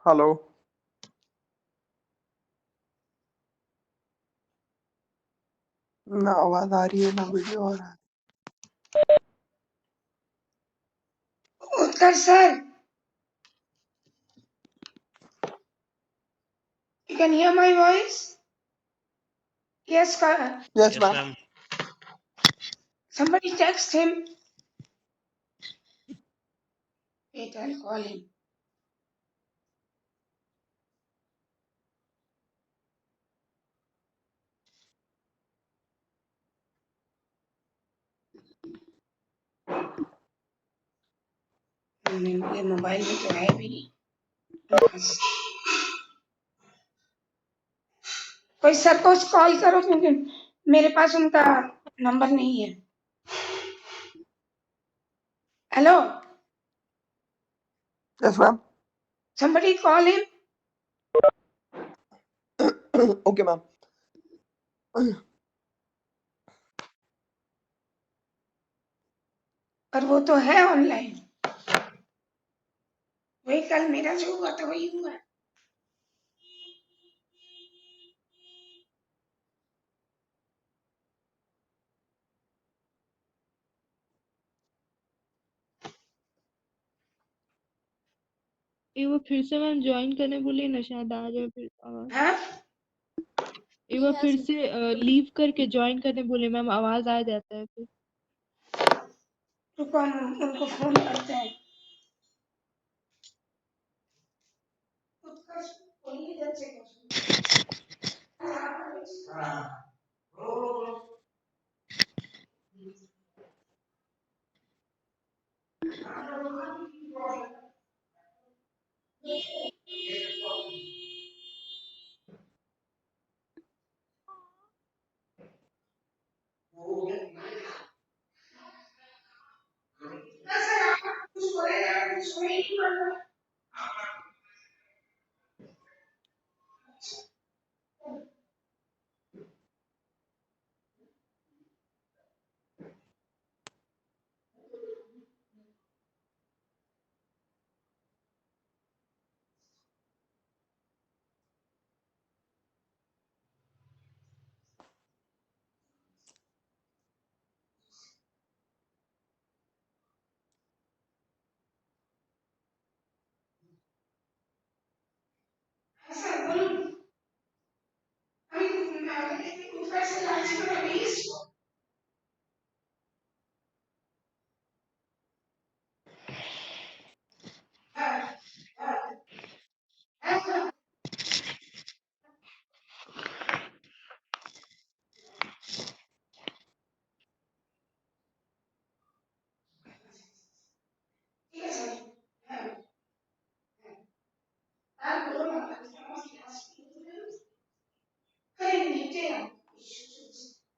Hello. ना आवाज आ रही है ना वीडियो आ रहा है। उत्कर्ष sir, you can hear my voice? Yes, sir. Yes Yes, ma'am. ma'am. Somebody text him. Wait, I'll call him. मेरे मोबाइल में तो है भी नहीं बस। कोई सर को कॉल करो क्योंकि मेरे पास उनका नंबर नहीं है। Hello, yes ma'am. somebody call him. Okay ma'am. पर वो तो है ऑनलाइन। वही कल मेरा जो हुआ था वही हुआ। ये वो फिर से मैम ज्वाइन करने बोली ना, शायद आ जाए फिर आवाज। हाँ, एक बार फिर से लीव करके ज्वाइन करने बोले मैम, आवाज आ जाता है फिर। रुको हम उनको फोन करते हैं। उत्कर्ष, बोलिए इधर से कुछ। हाँ। सर आप कुछ बोले ना, कुछ सुनाई नहीं पड़ रहा। सर बोलूं, अभी ऊपर से लालची को नहीं इसको। ठीक है सर। आप बोलो ना, करेंगे निपटेगा।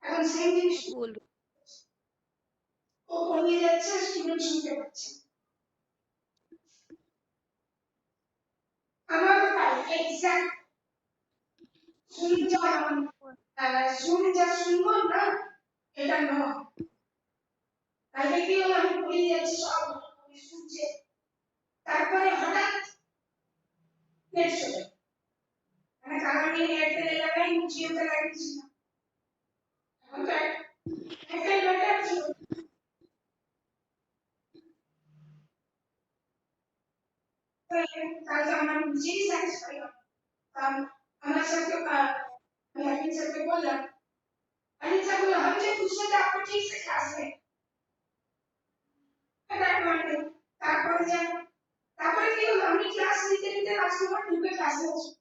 এখন সেম জিনিস बोल ও পড়িয়ে যাচ্ছে, স্টুডেন্ট শুনতে পাচ্ছে। আমারও তাই এক্সাক্ট শুনে যা শুনবো না, এটা নয়। কালকে কি হলো, আমি পড়িয়ে যাচ্ছি, সব শুনছে, তারপরে হঠাৎ নেট চলে, মানে কারণ আমি এয়ারটেল এলাকায় জিওতে লাগিয়েছিলাম। এখন তো একটাই ব্যাপার ছিল, কালকে আমার নিজেই স্যাটিসফাই হয়। কারণ আমার সাথে আমি अनिल सर को बोला, अनिल सर बोला हम जब पूछते थे आपको ठीक से क्लास में बैक मारते, তারপরে যা তারপরে কি হলো, আমি ক্লাস নিতে নিতে রাজকুমার ঢুকে ক্লাসে বসে।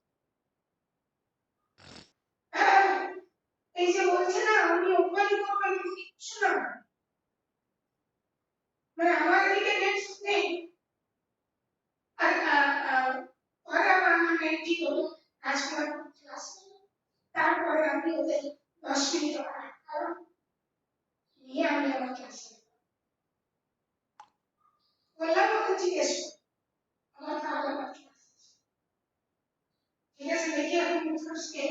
এই যে বলছে না আমি ওখানে করবো, আমি কিচ্ছু না, মানে আমার দিকে নেট নেই। আর পরে আমার নেট ঠিক হলো, রাজকুমার ক্লাস তারপরে আমি ওদের 10 মিনিট কারণ নিয়ে আমি আমার ক্লাসে বললাম, ওকে জিজ্ঞেস আমার তাহলে আমার ক্লাস ঠিক আছে, দেখি আমি মুখোশ কে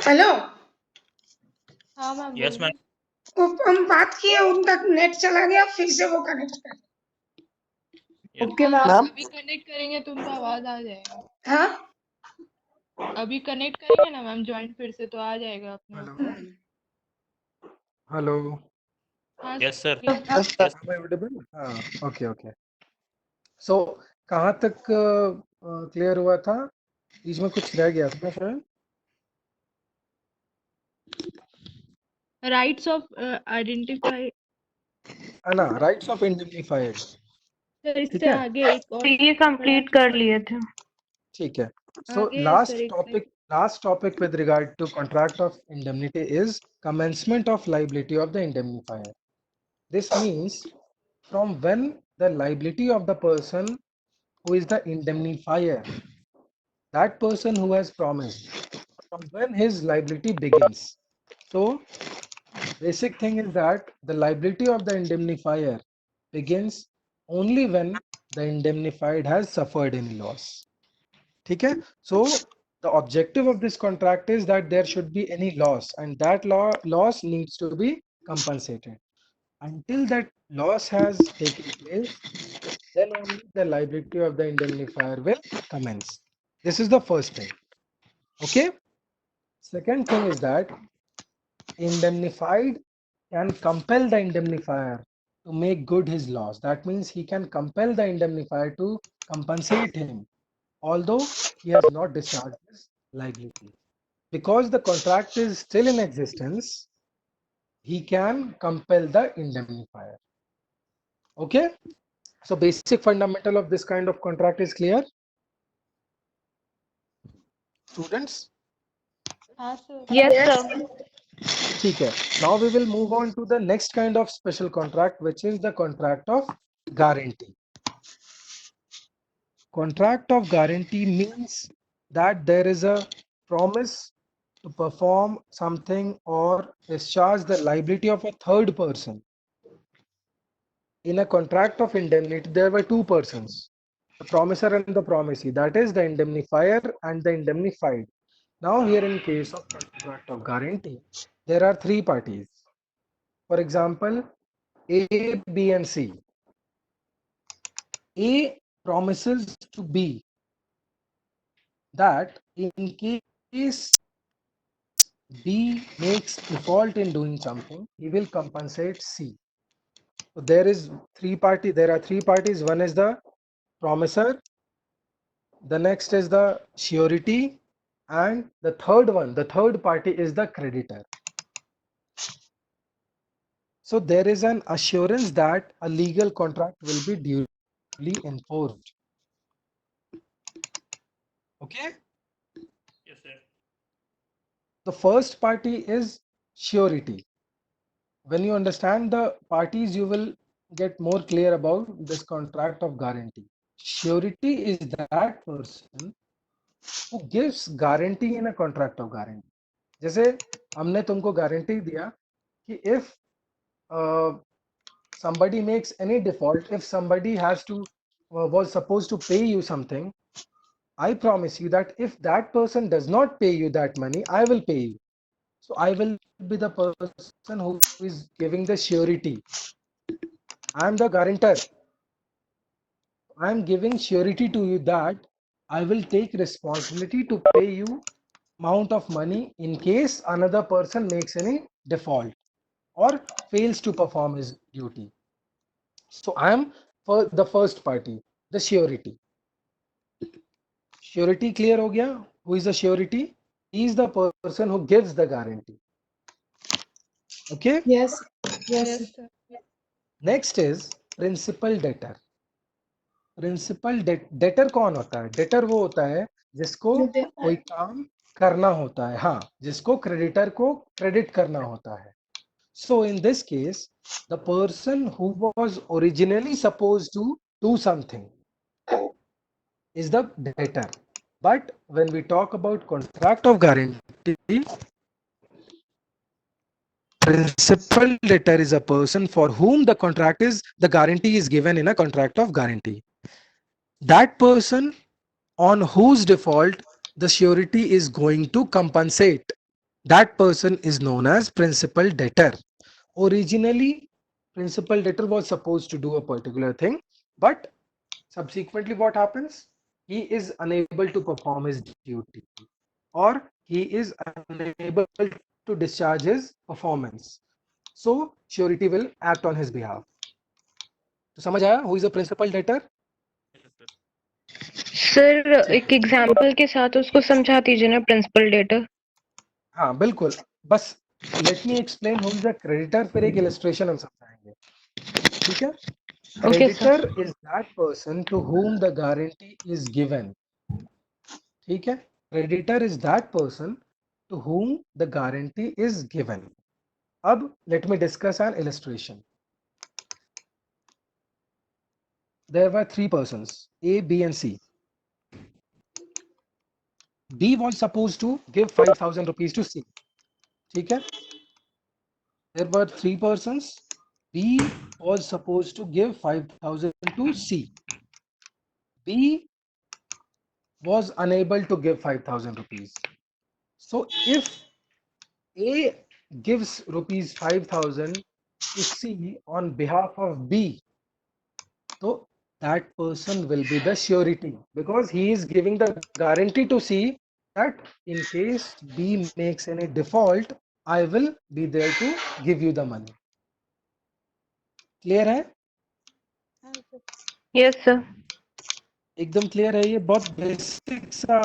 हेलो, हाँ मैम यस मैम। बोलिए। वो हम बात किए, उनका नेट चला गया, फिर से वो कनेक्ट कर। ओके हाँ मैम। अभी कनेक्ट करेंगे तो उनका आवाज आ जाएगा। हाँ, अभी कनेक्ट करेंगे ना मैम ज्वाइन फिर से तो आ जाएगा अपने आप। हेलो हेलो, हाँ यस सर। बोलिए। Yes sir. Yes am I audible? हाँ, ओके ओके। सो कहाँ तक क्लियर हुआ था? बीच में कुछ रह गया था फ्रेंड? Rights of identify. ना, राइट्स ऑफ इंडेमनीफाइड। सर ठीक इससे है, आगे एक और ये कंप्लीट कर लिए थे। ठीक है। सो आगे है सर एक से। last topic with regard to contract of indemnity is commencement of liability of the indemnifier. This means from when the liability of the person who is the indemnifier, that person who has promised, from when his liability begins. So basic thing is that the liability of the indemnifier begins only when the indemnified has suffered any loss. ठीक है? So the objective of this contract is that there should be any loss, and that loss needs to be compensated. Until that loss has taken place, then only the liability of the indemnifier will commence. This is the first thing. Okay? Second thing is that indemnified can compel the indemnifier to make good his loss. That means he can compel the indemnifier to compensate him, although he has not discharged his liability. Because the contract is still in existence, he can compel the indemnifier. Okay? So basic fundamental of this kind of contract is clear? Students? हाँ sir. Yes sir. ठीक है. Now we will move on to the next kind of special contract, which is the contract of guarantee. Contract of guarantee means that there is a promise to perform something or discharge the liability of a third person. In a contract of indemnity, there were two persons, the promisor and the promisee, that is the indemnifier and the indemnified. Now here in case of contract of guarantee, there are three parties. For example, A, B and C. A promises to B that in case B makes default in doing something, he will compensate C. So there are three parties. One is the promisor, the next is the surety, and the third party is the creditor. So there is an assurance that a legal contract will be duly enforced. Okay? Yes, sir. The first party is surety. When you understand the parties, you will get more clear about this contract of guarantee. Surety is that person who gives guarantee in a contract of guarantee. जैसे हमने तुमको guarantee दिया कि if somebody makes any default, if somebody was supposed to pay you something, I promise you that if that person does not pay you that money, I will pay you. So I will be the person who is giving the surety. I am the guarantor. I am giving surety to you that I will take responsibility to pay you amount of money in case another person makes any default or fails to perform his duty. So I am for the first party, the surety. Surety clear हो गया? Who is the surety? He is the person who gives the guarantee. Okay? yes, yes, yes sir. Next is principal debtor. Principal debtor कौन होता है? Debtor वो होता है जिसको जो देता कोई है। काम करना होता है, हाँ, जिसको क्रेडिटर को क्रेडिट करना होता है. So in this case, the person who was originally supposed to do something is the debtor. But when we talk about contract of guarantee, principal debtor is a person for whom the guarantee is given in a contract of guarantee. That person on whose default the surety is going to compensate. that person is known as principal debtor. Originally, principal debtor was supposed to do a particular thing, but subsequently what happens? He is unable to perform his duty, or he is unable to discharge his performance. So surety will act on his behalf. तो समझ आया who is a principal debtor? Sir एक example के साथ उसको समझा दीजिए ना प्रिंसिपल डेटर। हाँ बिल्कुल, बस let me explain who is the creditor, फिर एक इलस्ट्रेशन हम समझाएंगे, ठीक है? Okay sir. Creditor is that person to whom the guarantee is given. ठीक है? Creditor is that person to whom the guarantee is given. अब let me discuss an illustration. There were three persons, A, B and C. B was supposed to give 5,000 rupees to C. ठीक है? There were three persons. B was supposed to give 5,000 to C. B was unable to give 5,000 rupees. So if A gives rupees 5,000 to C on behalf of B, so that person will be the surety, because he is giving the guarantee to C that in case B makes any default, I will be there to give you the money. Clear है? Yes sir. एकदम clear है, ये बहुत basic सा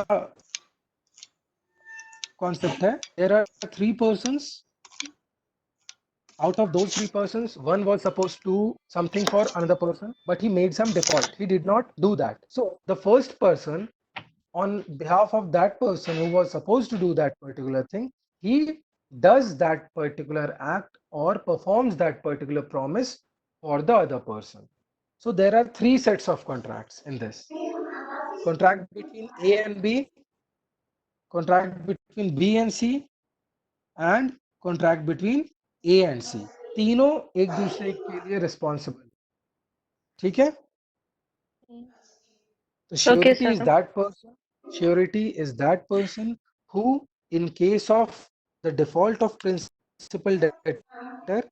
concept है. There are three persons. Out of those three persons, one was supposed to do something for another person, but he made some default. He did not do that. So the first person, on behalf of that person who was supposed to do that particular thing, he does that particular act or performs that particular promise for the other person. So there are three sets of contracts in this. Contract between A and B, contract between B and C, and contract between A and C. तीनों एक दूसरे के लिए responsible, ठीक है? तो surety is that person. Surety is that person who, in case of the default of principal debtor,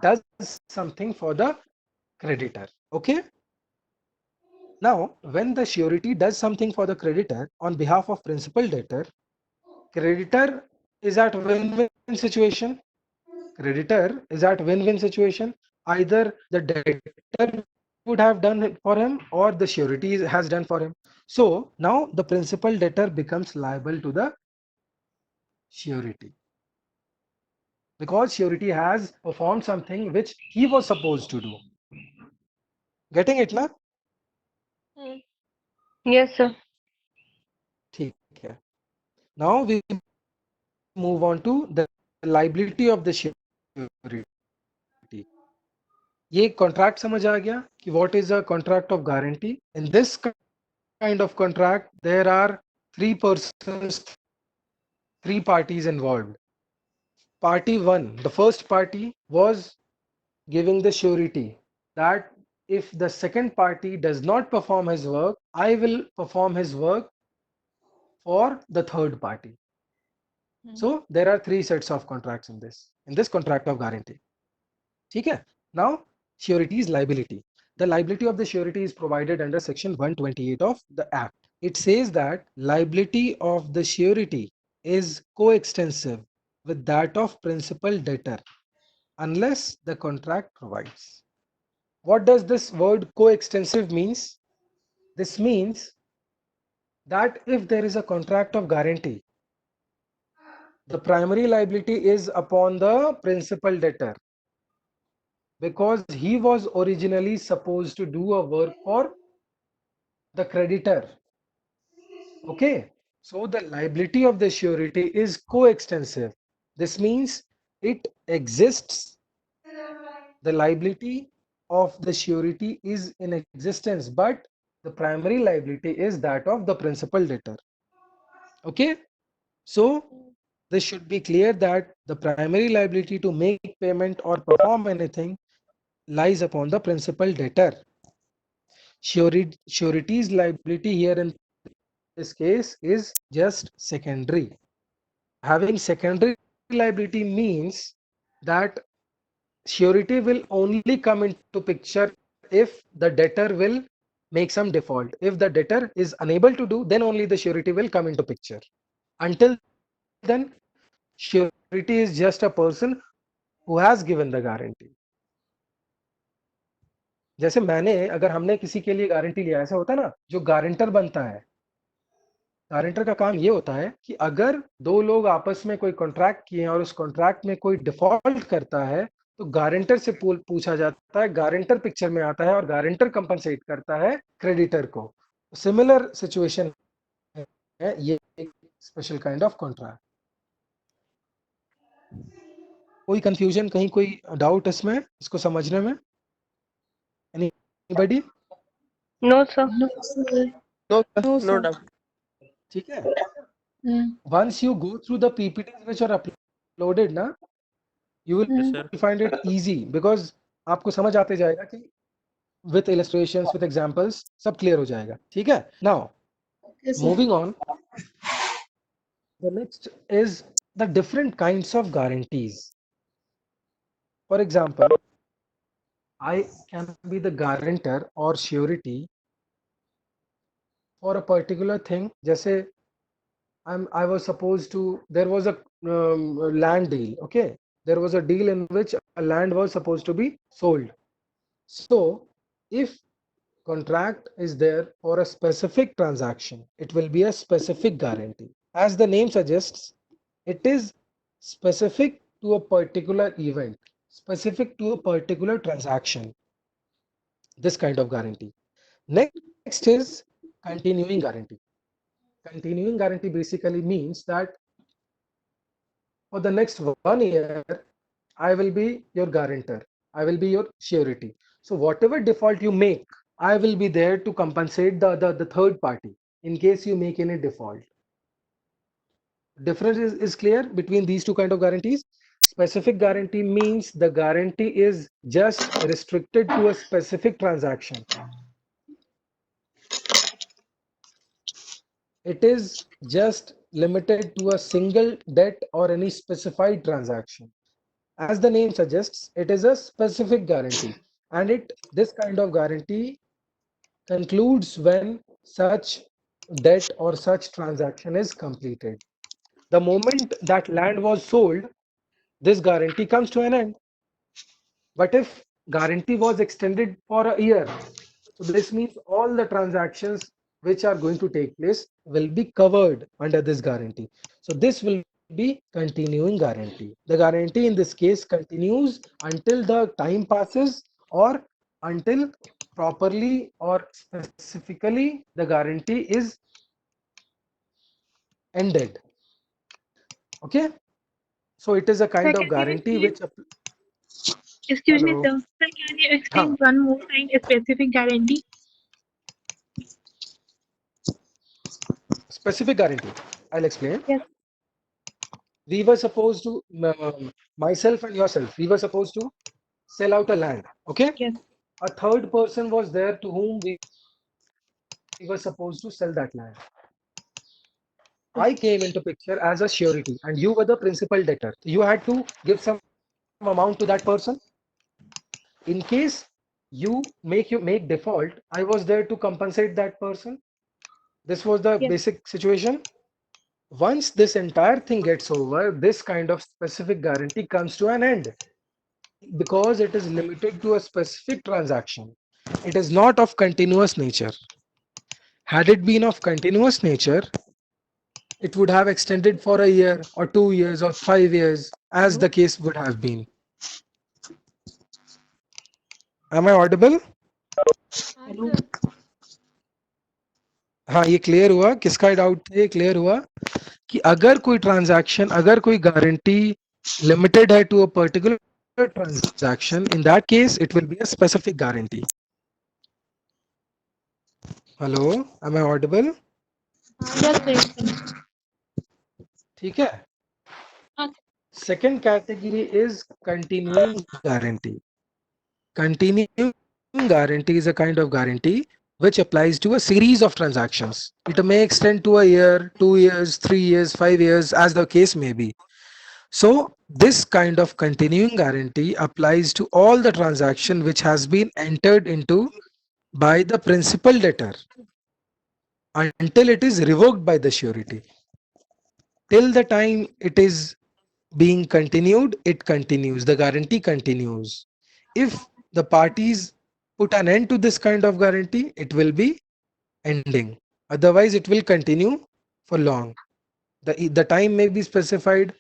does something for the creditor. Okay? Now, when the surety does something for the creditor on behalf of principal debtor, creditor is at win-win situation. Creditor is at win-win situation. Either the debtor would have done it for him, or the surety has done for him. So now the principal debtor becomes liable to the surety, because surety has performed something which he was supposed to do. Getting it, na? Yes sir. ठीक है. Now we move on to the liability of the surety. ये contract समझ आ गया कि what is a contract of guarantee? In this kind of contract, there are three persons, three parties involved. Party one, the first party was giving the surety that if the second party does not perform his work, I will perform his work for the third party. So there are three sets of contracts in this contract of guarantee. ठीक है? Now surety is liability. The liability of the surety is provided under section 128 of the Act. It says that liability of the surety is coextensive with that of principal debtor unless the contract provides. What does this word coextensive means? This means that if there is a contract of guarantee, the primary liability is upon the principal debtor, because he was originally supposed to do a work for the creditor. Okay, so the liability of the surety is coextensive. This means it exists, the liability of the surety is in existence, but the primary liability is that of the principal debtor. Okay, so this should be clear that the primary liability to make payment or perform anything lies upon the principal debtor. Surety's liability here in this case is just secondary. Having secondary liability means that surety will only come into picture if the debtor will make some default. If the debtor is unable to do, then only the surety will come into picture. Until then, surety is just a person who has given the guarantee. जैसे अगर हमने किसी के लिए guarantee लिया, ऐसा होता है ना, जो गारंटर बनता है, गारंटर का काम ये होता है कि अगर दो लोग आपस में कोई कॉन्ट्रैक्ट किए हैं और उस कॉन्ट्रैक्ट में कोई डिफॉल्ट करता है तो गारंटर से पूछा जाता है, गारंटर पिक्चर में आता है और गारंटर कंपनसेट करता है क्रेडिटर को. सिमिलर सिचुएशन है ये, एक स्पेशल काइंड ऑफ कॉन्ट्रैक्ट. कोई कंफ्यूजन, कहीं कोई डाउट इसमें, इसको समझने में? Anybody? No sir. No doubt. ठीक है. Once you go through the PPTs which are uploaded ना, you will Yes, sir. find it easy because आपको समझ आते जाएगा कि with illustrations, with examples, सब clear हो जाएगा. ठीक है. Now, moving on, the next is the different kinds of guarantees. For example, I can be the guarantor or surety for a particular thing. जैसे I was supposed to, there was a land deal. Okay, there was a deal in which a land was supposed to be sold. So if contract is there for a specific transaction, it will be a specific guarantee. As the name suggests, it is specific to a particular event, specific to a particular transaction. This kind of guarantee. Next is continuing guarantee. Continuing guarantee basically means that for the next 1 year, I will be your guarantor. I will be your surety. So whatever default you make, I will be there to compensate the third party in case you make any default. Difference is clear between these two kind of guarantees. Specific guarantee means the guarantee is just restricted to a specific transaction. It is just limited to a single debt or any specified transaction. As the name suggests, it is a specific guarantee, and this kind of guarantee concludes when such debt or such transaction is completed. The moment that land was sold, this guarantee comes to an end. But if guarantee was extended for a year, so this means all the transactions which are going to take place will be covered under this guarantee. So this will be continuing guarantee. The guarantee in this case continues until the time passes or until properly or specifically the guarantee is ended. Okay, so it is a kind of guarantee which. Excuse me, Hello. sir. Sir, can you explain one more time a specific guarantee? Specific guarantee, I'll explain. Yes. We were supposed to, myself and yourself, we were supposed to sell out a land. Okay. Yes. A third person was there to whom we were supposed to sell that land. I came into picture as a surety and you were the principal debtor. You had to give some amount to that person. In case you make default, I was there to compensate that person. This was the Yes. basic situation. Once this entire thing gets over, this kind of specific guarantee comes to an end because it is limited to a specific transaction. It is not of continuous nature. Had it been of continuous nature, it would have extended for a year or 2 years or 5 years, as the case would have been. Am I audible? Hello. हाँ, ये clear हुआ? किसका doubt है? Clear हुआ कि अगर कोई transaction, अगर कोई गारंटी लिमिटेड है to a particular transaction, in that case it will be a specific guarantee. Hello, am I audible? ठीक है. Second category is continuing guarantee. Continuing guarantee is a kind of guarantee which applies to a series of transactions. It may extend to a year, 2 years, 3 years, 5 years, as the case may be. So this kind of continuing guarantee applies to all the transaction which has been entered into by the principal debtor until it is revoked by the surety. Till the time it is being continued, it continues, the guarantee continues. If the parties put an end to this kind of guarantee, it will be ending. Otherwise, it will continue for long. The time may be specified,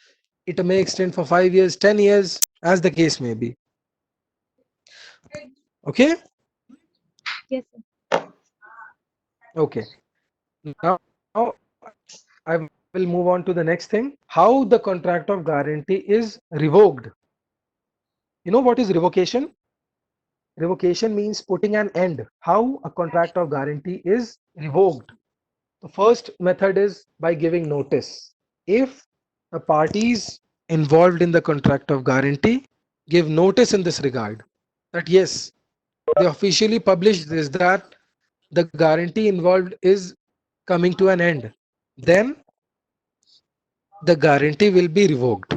it may extend for 5 years, 10 years, as the case may be. Okay? Yes, sir. Okay. Now I will move on to the next thing. How the contract of guarantee is revoked. You know what is revocation? Revocation means putting an end. How a contract of guarantee is revoked. The first method is by giving notice. If the parties involved in the contract of guarantee give notice in this regard, that yes, they officially publish this, that the guarantee involved is coming to an end, then the guarantee will be revoked.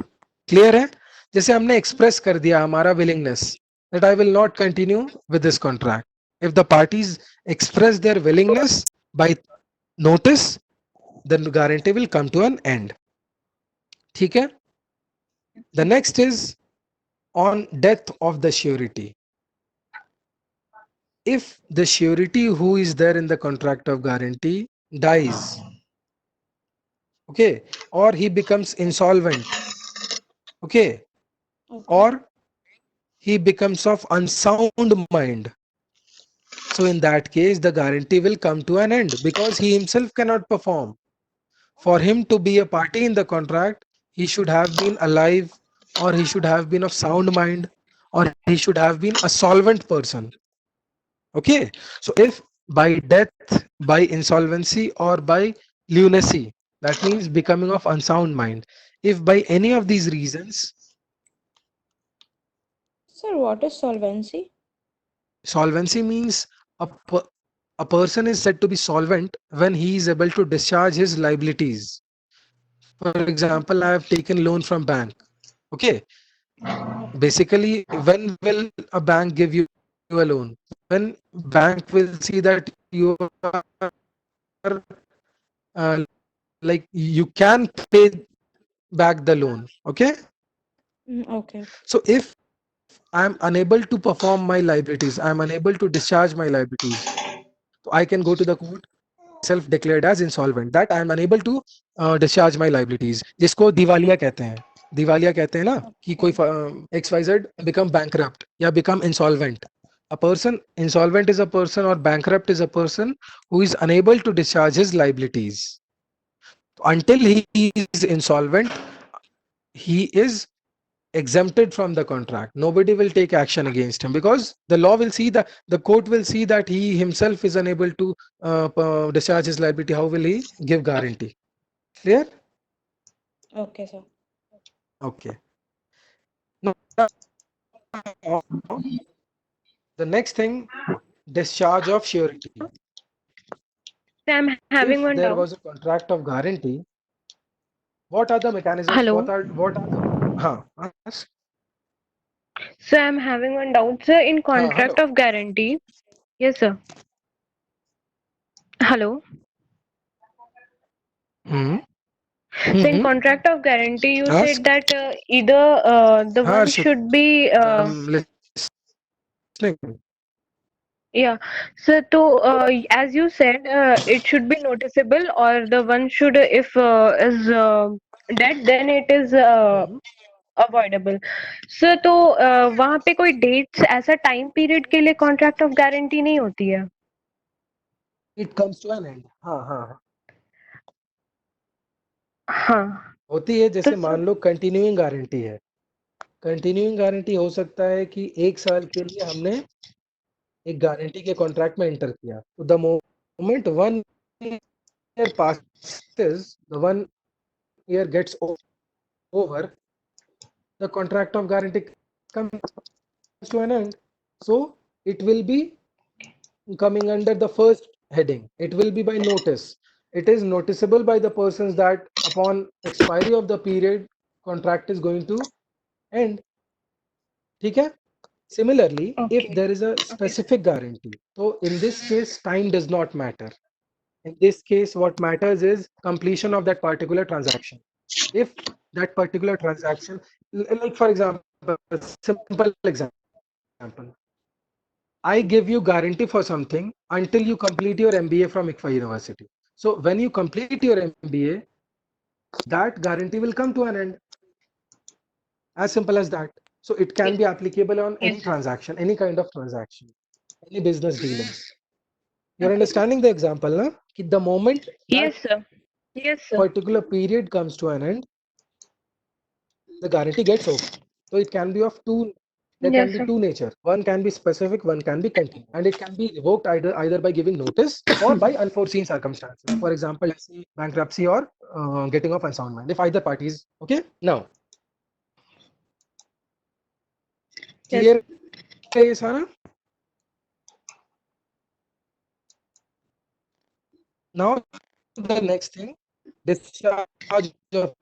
Clear है? जैसे हमने express कर दिया हमारा willingness that I will not continue with this contract. If the parties express their willingness by notice, the guarantee will come to an end. ठीक है? The next is on death of the surety. If the surety who is there in the contract of guarantee dies, okay, or he becomes insolvent, okay, or he becomes of unsound mind, so in that case the guarantee will come to an end because he himself cannot perform. For him to be a party in the contract, he should have been alive, or he should have been of sound mind, or he should have been a solvent person. Okay, so if by death, by insolvency, or by lunacy, that means becoming of unsound mind, if by any of these reasons, Sir, what is solvency? solvency means a person is said to be solvent when he is able to discharge his liabilities. For example, I have taken loan from bank. Okay, basically, when will a bank give you a loan? When bank will see that you are like you can pay back the loan. Okay, Okay. so if I am unable to perform my liabilities, I am unable to discharge my liabilities, so I can go to the court, self declared as insolvent, that I am unable to discharge my liabilities, जिसको दिवालिया कहते हैं. दिवालिया कहते हैं ना कि कोई XYZ become bankrupt या become insolvent. A person insolvent is a person, or bankrupt is a person who is unable to discharge his liabilities. Until he is insolvent, he is exempted from the contract. Nobody will take action against him because the law will see that, the court will see that he himself is unable to discharge his liability. How will he give guarantee? Clear? Okay, sir. Okay. Now, the next thing, discharge of surety. So I'm having If one there doubt. was a contract of guarantee, what are the mechanisms? Hello. What are the yes? So I'm having one doubt, sir. In contract Hello. of guarantee, yes, sir. Hello. Hmm. So in contract of guarantee, you Ask. said that either the one Harshit, should be listening. yeah. So to as you said, it should be noticeable, or the one should if is dead, then it is avoidable. Sir तो वहां पे कोई dates ऐसा time period के लिए contract of guarantee नहीं होती है. It comes to an end. हाँ. हाँ. होती है, जैसे तो मान लो कंटिन्यूइंग गारंटी है. कंटिन्यूइंग गारंटी हो सकता है कि 1 साल के लिए हमने एक गारंटी के कॉन्ट्रैक्ट में एंटर किया, तो the moment 1 year passes, the 1 year gets over, the contract of guarantee comes to an end. So it will be coming under the first heading. It will be by notice. It is noticeable by the persons that upon expiry of the period, contract is going to end. ठीक है? Similarly, if Okay. there is a specific guarantee, so in this case, time does not matter. In this case, what matters is completion of that particular transaction. If that particular transaction, like for example, a simple example, I give you guarantee for something until you complete your MBA from ICFA University. So when you complete your MBA, that guarantee will come to an end. As simple as that. So it can be applicable on any Yes. transaction, any kind of transaction, any business dealings. You're Okay. understanding the example, na? Ki the moment that Yes, sir. Yes, sir. particular period comes to an end, the guarantee gets over. So it can be of two, there Yes, can be sir. two nature. One can be specific, one can be continuous. And it can be revoked either by giving notice or by unforeseen circumstances. For example, let's say bankruptcy or getting of unsound mind, if either parties, okay? Now, Yes. clear है ये सारा? Now, the next thing, discharge of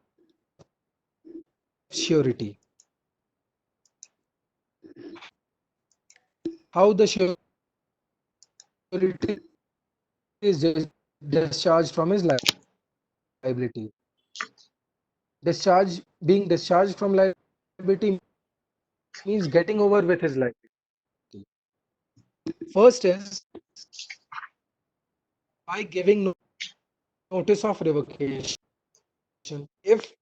surety. How the surety is discharged from his liability. Being discharged from liability means getting over with his liability. First is by giving notice of revocation. If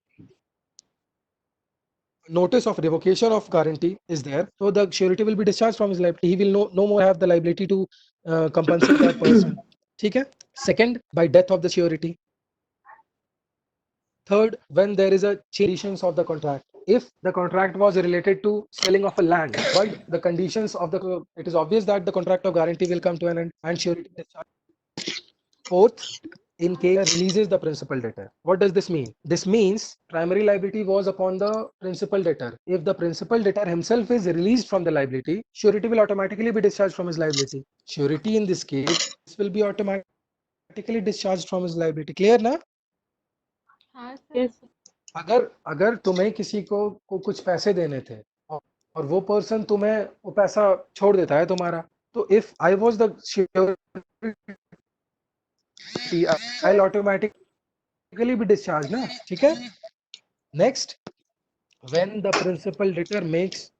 notice of revocation of guarantee is there, so the surety will be discharged from his liability. He will no more have the liability to compensate that person. ठीक है? Second, by death of the surety. Third, when there is a change of the contract. If the contract was related to selling of a land, but the conditions of the, it is obvious that the contract of guarantee will come to an end and surety discharge. Fourth, in case releases the principal debtor. What does this mean? This means primary liability was upon the principal debtor. If the principal debtor himself is released from the liability, surety will automatically be discharged from his liability. Surety in this case will be automatically discharged from his liability. Clear ना? हाँ sir Yes. अगर तुम्हें किसी को कुछ पैसे देने थे और वो पर्सन तुम्हें वो पैसा छोड़ देता है तुम्हारा, तो if I was the I'll automatically be discharged ना, ठीक है? Next, when the principal debtor makes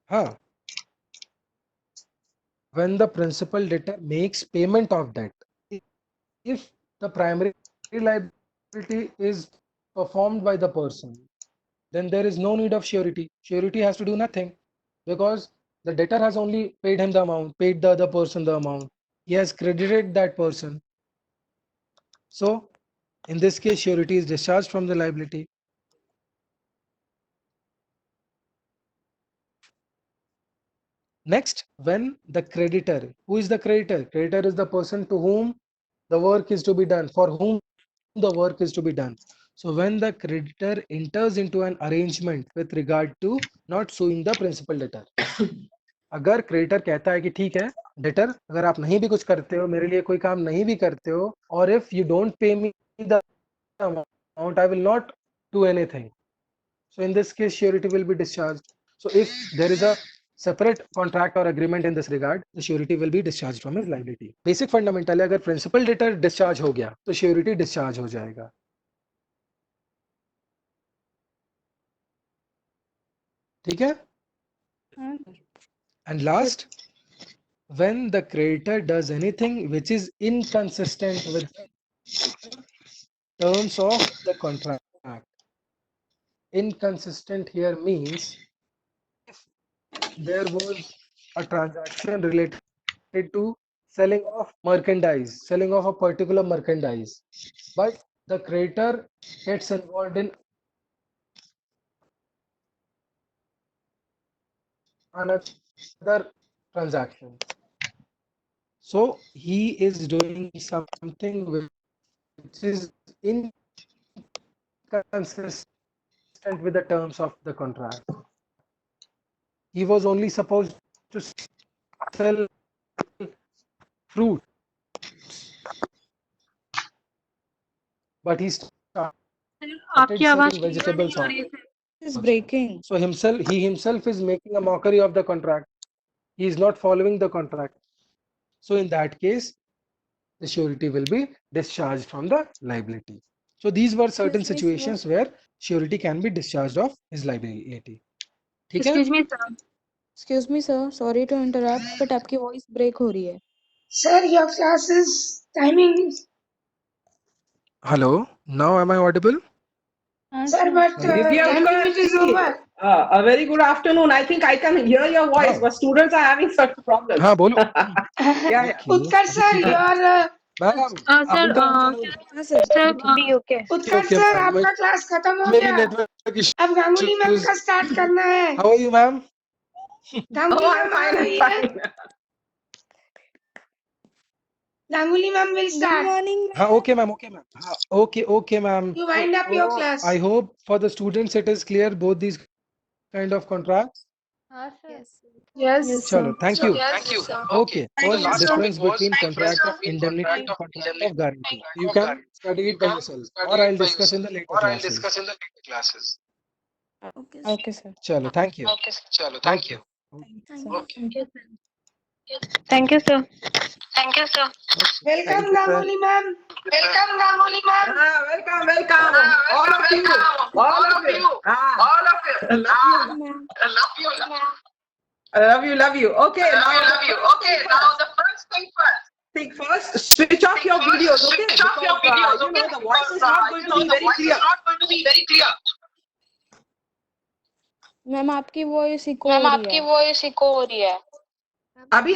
when the principal debtor makes payment of debt, if the primary liability is performed by the person, then there is no need of surety. Surety has to do nothing because the debtor has only paid him the amount, paid the other person the amount. He has credited that person. So in this case, surety is discharged from the liability. Next, when the creditor, who is the creditor? Creditor is the person to whom the work is to be done, for whom the work is to be done. So when the creditor enters into an arrangement with regard to not suing the principal debtor, अगर creditor कहता है कि ठीक है debtor, अगर आप नहीं भी कुछ करते हो, मेरे लिए कोई काम नहीं भी करते हो, और if you don't pay me the amount, I will not do anything. So in this case, surety will be discharged. So if there is a separate contract or agreement in this regard, the surety will be discharged from his liability. Basic fundamental है, अगर principal debtor discharge हो गया, तो surety discharge हो जाएगा. ठीक है? हाँ And last, when the creditor does anything which is inconsistent with terms of the contract. Inconsistent here means if there was a transaction related to selling of merchandise, selling of a particular merchandise, but the creditor gets involved in another transaction. So he is doing something which is inconsistent with the terms of the contract. He was only supposed to sell fruit, but he started आपकी आवाज selling clear vegetables नहीं आ also. रही है sir. is breaking. So he himself is making a mockery of the contract. He is not following the contract. So in that case, the surety will be discharged from the liability. So these were certain Excuse me, sir. situations where surety can be discharged of his liability. ठीक है? Excuse me, sir. Excuse me, sir. Sorry to interrupt, but आपकी voice break हो रही है. Sir, your classes timing, Hello. Now am I audible? हाँ sir, sir. but Divya time limit is Mukherjee, over. a very good afternoon. I think I can hear your voice, हाँ. but students are having such problems. हाँ बोलो. Yeah, yeah. Okay. Utkar sir, अभी ठीक है. your ma'am, Sir, अभी तो afternoon. हाँ sir. sir, अभी ठीक be है. okay. Utkar Okay, sir, ma'am. आपका क्लास खत्म हो मेरी गया. network अब गांगुली मैम issues. का स्टार्ट करना है. How are you, ma'am? Ganguly Oh, I'm ma'am आ fine. I'm रही है. fine. Ganguly ma'am will Good start. morning. हाँ, okay, ma'am. Okay, ma'am. हाँ, okay, ma'am. You wind up your So, class. I hope for the students it is clear both these kind of contracts. Yes. Yes Chalo, sir. thank you. Sir. Okay, what's the difference between contract of indemnity and contract of guarantee? You can study it by yourself, or I'll discuss in the later classes. Okay sir. Okay, sir. Chalo, thank you. Okay. Thank you. Thank you, sir. Welcome, Thank you, sir. Ganguly ma'am. Welcome. All of you. All of you. Ma'am. Love you. Okay, now the first thing first. Switch off your videos, okay? Because, the voice is not going to be very clear. Ma'am आपकी voice echo हो रही है. अभी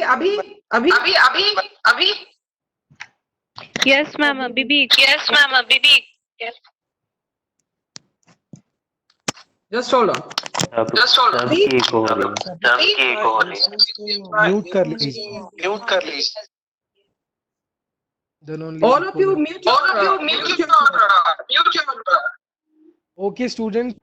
Yes, ma'am. Bibi. just hold on. Mute कर लीजिए. Then only All of you mute your Okay, student.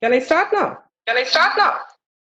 Can I start now?